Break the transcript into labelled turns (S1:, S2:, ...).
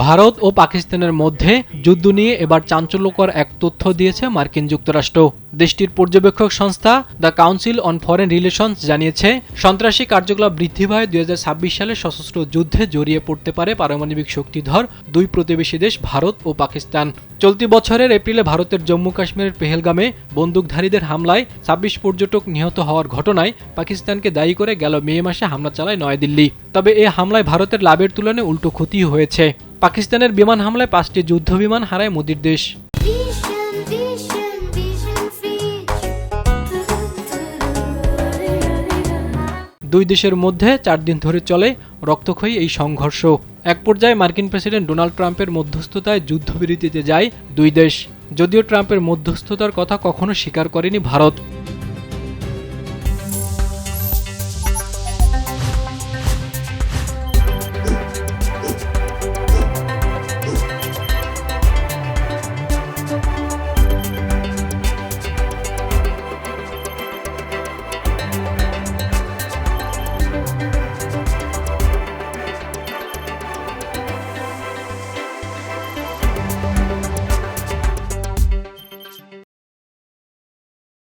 S1: ভারত ও পাকিস্তানের মধ্যে যুদ্ধ নিয়ে এবার চাঞ্চল্যকর এক তথ্য দিয়েছে মার্কিন যুক্তরাষ্ট্র। দেশটির পর্যবেক্ষক সংস্থা the council on foreign relations জানিয়েছে, সন্ত্রাসী কার্যকলাপ বৃদ্ধি পায় 2026 সালে সশস্ত্র যুদ্ধে জড়িয়ে পড়তে পারে পারমাণবিক শক্তিধর দুই প্রতিবেশী দেশ ভারত ও পাকিস্তান। চলতি বছরের এপ্রিলে ভারতের জম্মু কাশ্মীরের পেহেলগামে বন্দুকধারীদের হামলায় 26 পর্যটক নিহত হওয়ার ঘটনায় পাকিস্তানকে দায়ী করে গেল মে মাসে হামলা চালায় নয়াদিল্লি। তবে এ হামলায় ভারতের লাভের তুলনায় উল্টো ক্ষতি হয়েছে। পাকিস্তানের বিমান হামলায় 5টি যুদ্ধবিমান হারায় মোদির দেশ। দুই দেশের মধ্যে 4 দিন ধরে চলে রক্তক্ষয়ী এই সংঘর্ষ। এক পর্যায়ে মার্কিন প্রেসিডেন্ট ডোনাল্ড ট্রাম্পের মধ্যস্থতায় যুদ্ধবিরতিতে যায় দুই দেশ, যদিও ট্রাম্পের মধ্যস্থতার কথা কখনো স্বীকার করেনি ভারত।